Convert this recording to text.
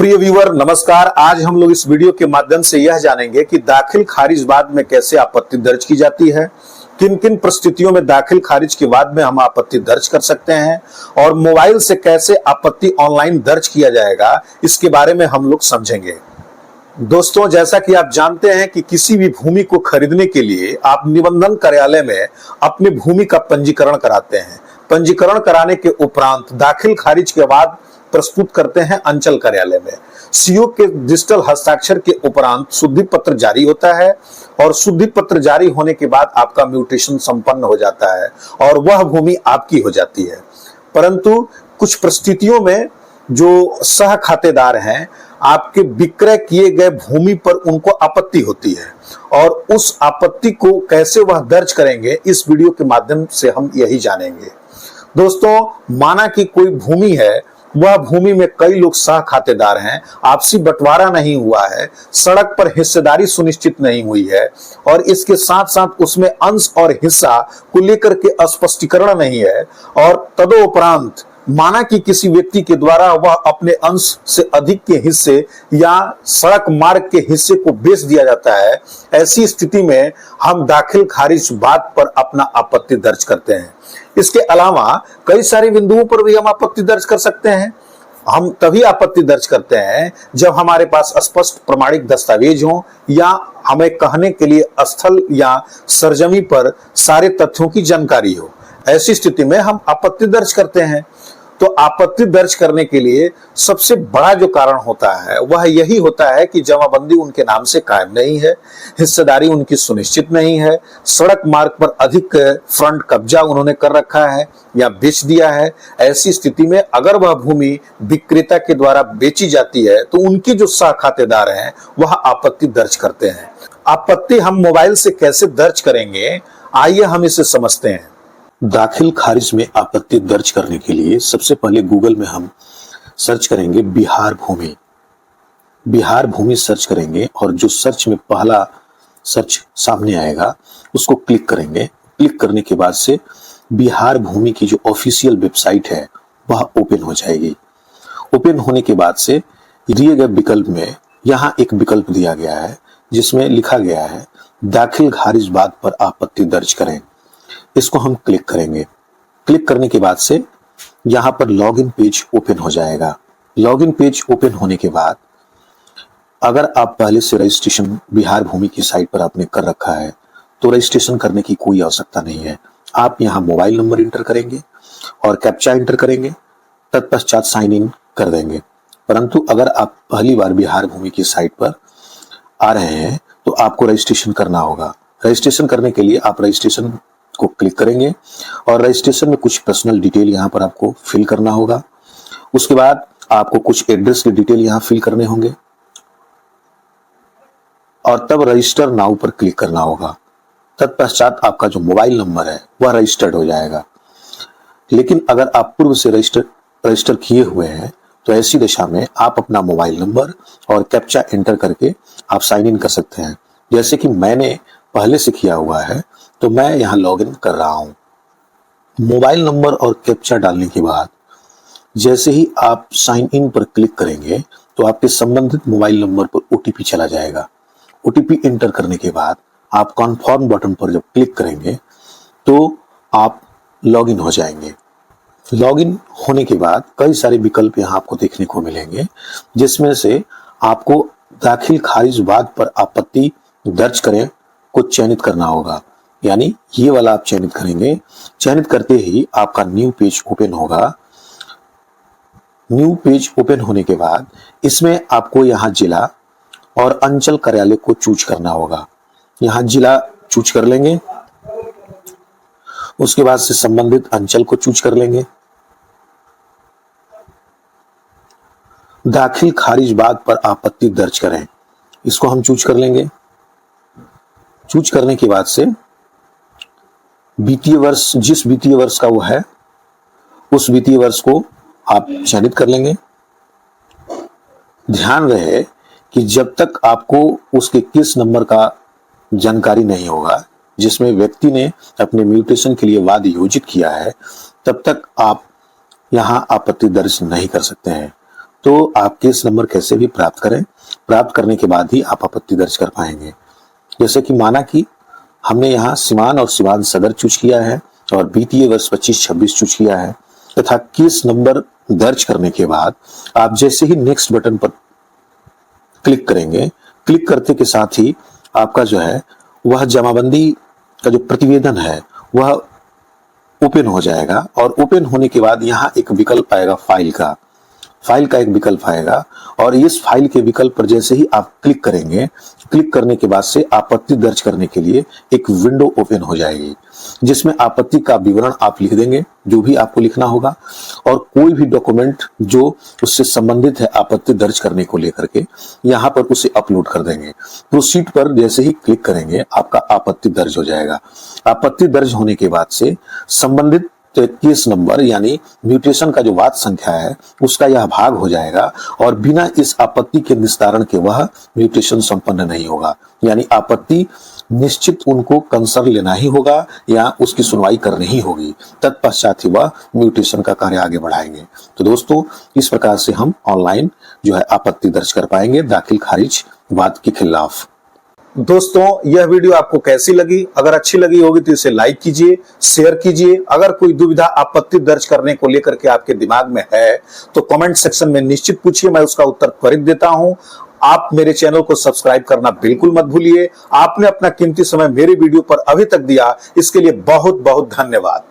प्रिय व्यूअर नमस्कार। आज हम लोग इस वीडियो के माध्यम से यह जानेंगे कि दाखिल खारिज बाद में कैसे आपत्ति दर्ज की जाती है, किन किन परिस्थितियों में दाखिल खारिज के बाद में हम आपत्ति दर्ज कर सकते हैं और मोबाइल से कैसे आपत्ति ऑनलाइन दर्ज किया जाएगा, इसके बारे में हम लोग समझेंगे। दोस्तों, जैसा कि आप जानते हैं कि किसी भी भूमि को खरीदने के लिए आप निबंधन कार्यालय में अपनी भूमि का पंजीकरण कराते हैं। पंजीकरण कराने के उपरांत दाखिल खारिज के बाद प्रस्तुत करते हैं अंचल कार्यालय में। सीओ के डिजिटल हस्ताक्षर के उपरांत शुद्धि पत्र जारी होता है और शुद्धि पत्र जारी होने के बाद आपका म्यूटेशन संपन्न हो जाता है और वह भूमि आपकी हो जाती है। परंतु कुछ परिस्थितियों में जो सह खातेदार हैं, आपके विक्रय किए गए भूमि पर उनको आपत्ति होती है और उस आपत्ति को कैसे वह दर्ज करेंगे, इस वीडियो के माध्यम से हम यही जानेंगे। दोस्तों, माना कि कोई भूमि है, वह भूमि में कई लोग सह खातेदार हैं, आपसी बंटवारा नहीं हुआ है, सड़क पर हिस्सेदारी सुनिश्चित नहीं हुई है और इसके साथ साथ उसमें अंश और हिस्सा को लेकर के स्पष्टीकरण नहीं है और तदोपरांत माना कि किसी व्यक्ति के द्वारा वह अपने अंश से अधिक के हिस्से या सड़क मार्ग के हिस्से को बेच दिया जाता है। ऐसी स्थिति में हम दाखिल खारिज बात पर अपना आपत्ति दर्ज करते हैं। इसके अलावा कई सारे बिंदुओं पर भी हम आपत्ति दर्ज कर सकते हैं। हम तभी आपत्ति दर्ज करते हैं जब हमारे पास स्पष्ट प्रमाणिक दस्तावेज हो या हमें कहने के लिए स्थल या सरजमी पर सारे तथ्यों की जानकारी हो। ऐसी स्थिति में हम आपत्ति दर्ज करते हैं। तो आपत्ति दर्ज करने के लिए सबसे बड़ा जो कारण होता है वह यही होता है कि जमाबंदी उनके नाम से कायम नहीं है, हिस्सेदारी उनकी सुनिश्चित नहीं है, सड़क मार्ग पर अधिक फ्रंट कब्जा उन्होंने कर रखा है या बेच दिया है। ऐसी स्थिति में अगर वह भूमि विक्रेता के द्वारा बेची जाती है तो उनके जो सह खातेदार हैं वह आपत्ति दर्ज करते हैं। आपत्ति हम मोबाइल से कैसे दर्ज करेंगे, आइए हम इसे समझते हैं। दाखिल खारिज में आपत्ति दर्ज करने के लिए सबसे पहले गूगल में हम सर्च करेंगे बिहार भूमि। बिहार भूमि सर्च करेंगे और जो सर्च में पहला सर्च सामने आएगा उसको क्लिक करेंगे। क्लिक करने के बाद से बिहार भूमि की जो ऑफिशियल वेबसाइट है वह ओपन हो जाएगी। ओपन होने के बाद से दिए गए विकल्प में यहाँ एक विकल्प दिया गया है जिसमें लिखा गया है दाखिल खारिज बात पर आपत्ति दर्ज करें। इसको हम क्लिक करेंगे। क्लिक करने के बाद से यहां पर लॉगिन पेज ओपन हो जाएगा। लॉगिन पेज ओपन होने के बाद अगर आप पहले से रजिस्ट्रेशन बिहार भूमि की साइट पर आपने कर रखा है तो रजिस्ट्रेशन करने की कोई आवश्यकता नहीं है। आप यहां मोबाइल नंबर इंटर करेंगे और कैप्चा इंटर करेंगे, तत्पश्चात साइन इन कर देंगे। परंतु अगर आप पहली बार बिहार भूमि की साइट पर आ रहे हैं तो आपको रजिस्ट्रेशन करना होगा। रजिस्ट्रेशन करने के लिए आप रजिस्ट्रेशन को क्लिक करेंगे और रजिस्ट्रेशन में कुछ पर्सनल डिटेल यहां पर आपको फिल करना होगा। उसके बाद आपको कुछ एड्रेस के डिटेल यहां फिल करने होंगे और तब रजिस्टर नाउ पर क्लिक करना होगा। तत्पश्चात आपका जो मोबाइल नंबर है वह रजिस्टर्ड हो जाएगा। लेकिन अगर आप पूर्व से रजिस्टर किए हुए हैं तो ऐसी दशा में आप अपना मोबाइल नंबर और कैप्चा एंटर करके आप साइन इन कर सकते हैं। जैसे कि मैंने पहले से किया हुआ है तो मैं यहां लॉगिन कर रहा हूं। मोबाइल नंबर और कैप्चा डालने के बाद जैसे ही आप साइन इन पर क्लिक करेंगे तो आपके संबंधित मोबाइल नंबर पर ओटीपी चला जाएगा। ओटीपी एंटर करने के बाद आप कन्फर्म बटन पर जब क्लिक करेंगे तो आप लॉगिन हो जाएंगे। लॉगिन होने के बाद कई सारे विकल्प यहां आपको देखने को मिलेंगे जिसमें से आपको दाखिल खारिज बात पर आपत्ति दर्ज करें को चयनित करना होगा। यानी ये वाला आप चयनित करेंगे। चयनित करते ही आपका न्यू पेज ओपन होगा। न्यू पेज ओपन होने के बाद इसमें आपको यहाँ जिला और अंचल कार्यालय को चूज करना होगा। यहाँ जिला चूज कर लेंगे, उसके बाद से संबंधित अंचल को चूज कर लेंगे। दाखिल खारिज बात पर आपत्ति दर्ज करें, इसको हम चूज कर लेंगे। चूज करने के बाद से वित्तीय वर्ष, जिस वित्तीय वर्ष का वो है उस वित्तीय वर्ष को आप चयनित कर लेंगे। ध्यान रहे कि जब तक आपको उसके किस नंबर का जानकारी नहीं होगा जिसमें व्यक्ति ने अपने म्यूटेशन के लिए वाद योजित किया है, तब तक आप यहां आपत्ति दर्ज नहीं कर सकते हैं। तो आप केस नंबर कैसे भी प्राप्त करें, प्राप्त करने के बाद ही आप आपत्ति दर्ज कर पाएंगे। जैसे कि माना कि हमने यहाँ सीवान और सीवान सदर चूज किया है और वित्तीय वर्ष 25-26 चूज किया है तथा केस नंबर दर्ज करने के बाद आप जैसे ही नेक्स्ट बटन पर क्लिक करेंगे, क्लिक करते के साथ ही आपका जो है वह जमाबंदी का जो प्रतिवेदन है वह ओपन हो जाएगा और ओपन होने के बाद यहाँ एक विकल्प आएगा फाइल का एक विकल्प आएगा और इस फाइल के विकल्प पर जैसे ही आप क्लिक करेंगे, क्लिक करने के बाद से आपत्ति दर्ज करने के लिए एक विंडो ओपन हो जाएगी जिसमें आपत्ति का विवरण आप लिख देंगे जो भी आपको लिखना होगा और कोई भी डॉक्यूमेंट जो उससे संबंधित है आपत्ति दर्ज करने को लेकर के यहाँ पर उसे अपलोड कर देंगे। प्रोसीड पर जैसे ही क्लिक करेंगे आपका आपत्ति दर्ज हो जाएगा। आपत्ति दर्ज होने के बाद से संबंधित केस नंबर यानी म्यूटेशन का जो वाद संख्या है उसका यह भाग हो जाएगा और बिना इस आपत्ति के निस्तारण के वह म्यूटेशन संपन्न नहीं होगा। यानी आपत्ति निश्चित उनको कंसर्न लेना ही होगा या उसकी सुनवाई करनी ही होगी, तत्पश्चात ही वह म्यूटेशन का कार्य आगे बढ़ाएंगे। तो दोस्तों इस प्रकार से हम ऑनलाइन जो है आपत्ति दर्ज कर पाएंगे दाखिल खारिज वाद के खिलाफ। दोस्तों यह वीडियो आपको कैसी लगी? अगर अच्छी लगी होगी तो इसे लाइक कीजिए, शेयर कीजिए। अगर कोई दुविधा आपत्ति दर्ज करने को लेकर के आपके दिमाग में है तो कमेंट सेक्शन में निश्चित पूछिए, मैं उसका उत्तर त्वरित देता हूं। आप मेरे चैनल को सब्सक्राइब करना बिल्कुल मत भूलिए। आपने अपना कीमती समय मेरे वीडियो पर अभी तक दिया, इसके लिए बहुत बहुत धन्यवाद।